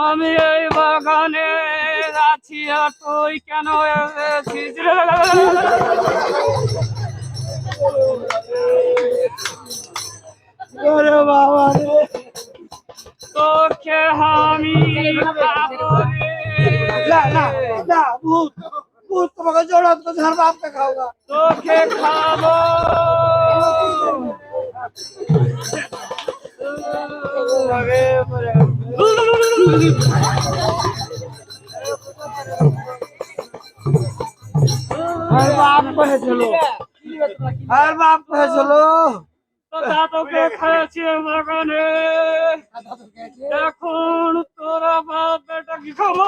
আমি এই বাগানে আছি আর তুই কেন এসেছিস রে বাবা রে তোকে আমি ভূত ভূত তোমাকে জড়াত को घर बाप का खाऊंगा তোকে খাবো हर बाप को है चलो हर बाप को है चलो তোকে খাইছি বাগানে এখন তোরা বাপ বেটা কি খাবো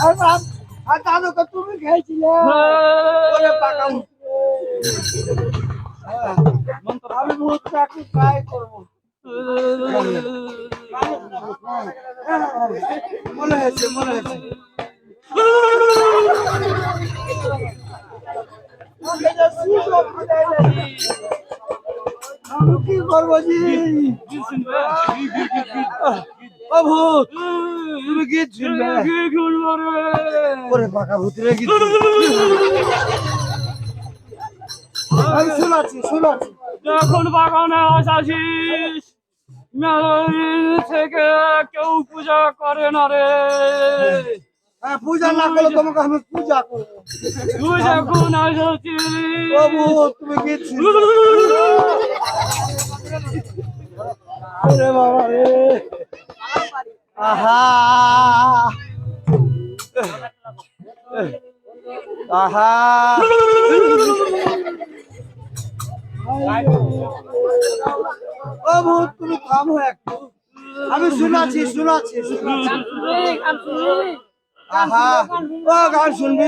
আর বাপ আর দাদুকে তুমি খাইছিলে ওরে পাকা আমি ভূত চাকরি ট্রাই করবো মনে হয়েছে আমি কি করবো জি ভূত তুমি গীত শুনবে পাকা ভূতের গীত আমি শোনাচ্ছি যখন বাগানে আসিস থেকে কেউ পূজা করে না রে পূজা না করলে তোমাকে আমি পূজা করবো তুই যখন আসছিস তুমি গীত আরে বাবা রে আহা আহা ও ভূত তুমি থামো একটু আমি শোনাচ্ছি আহা ও গান শুনবি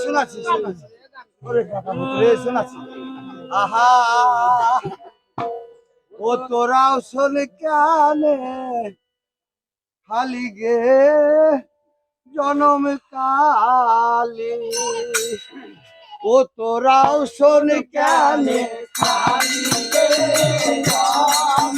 শোনাচ্ছি শোনাচ্ছি আহা ও তোরাও শোন কানে খালি গে জনম কালে ও তোরাও শোন কানে খালি গে জনম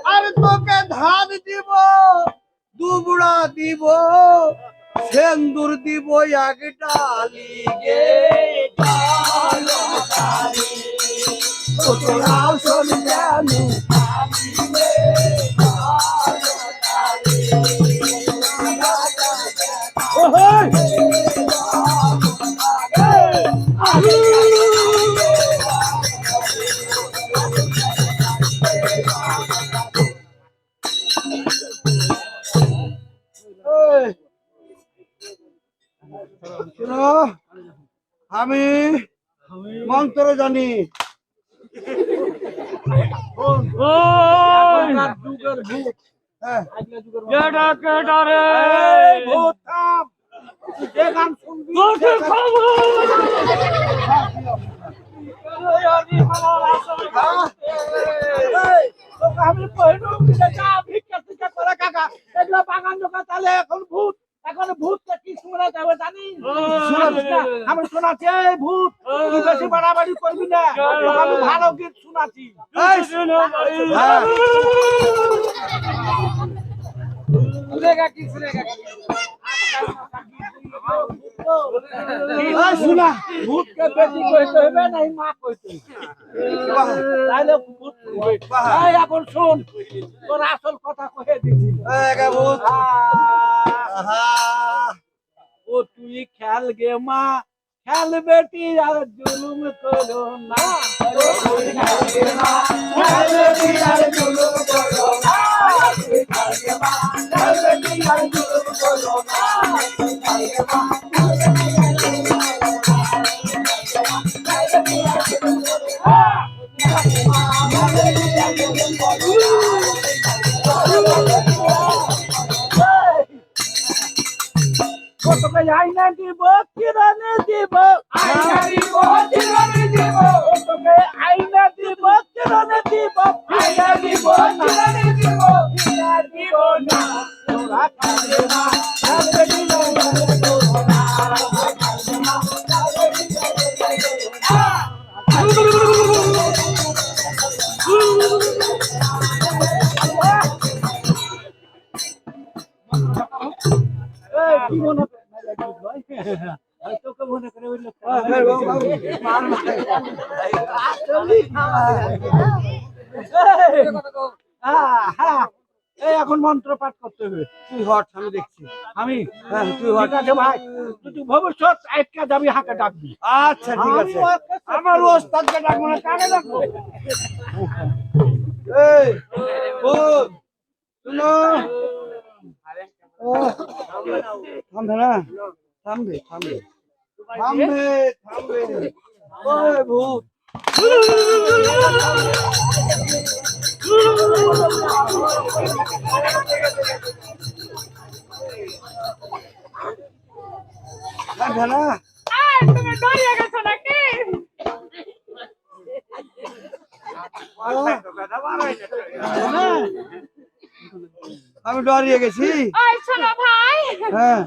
আর তোকে ধান দিব দুবড়া দিব সেন্দুর দিব এক ডালি গে তোরাও শোন জানি আমি মন্ত্র জানি এখন ভূত কি শোনা যাবে জানিস আমি শোনাচ্ছি ভূত তুই বেশি বাড়াবাড়ি করবি না আমি ভালো গীত শোনাচ্ছি শোনা ভূতকে বেশি কইতে হবে না মা কইতে তাহলে ভূত এখন শোন তোর আসল কথা কয়ে দিচ্ছি ও তুই খেল গে মা খেল বেটি আর জুলুম করো না খেল বেটি আর জুলুম করো না খেল গে মা খেল বেটি আর জুলুম করো না আইনা দিব কিরণে দিব আইনা দিব চিরনে দিব তোকে আইনা দিব কিরণে দিব আইনা দিব চিরনে দিব আইনা দিব না তোরা খাবে না খাবে দিল কি মনে তোকে মনে করে ওই লোক এই এখন মন্ত্র পাঠ করতে হবে তুই হট আমি দেখছি আমি হ্যাঁ তুই হট ঠিক আছে ভাই তুই ভবিষ্যৎ আটকা যাবি হাঁকে ডাকবি আচ্ছা ঠিক আছে আমার ওস্তাদকে ডাকবো না কাকে ডাকবো এই ভূত শুনো থামবে না থামবে থামবে থামবে থামবে ওই ভূত থামবে না তুমি ডরিয়ে গেছো নাকি আমি ডরিয়ে গেছি ওই শোনো ভাই হ্যাঁ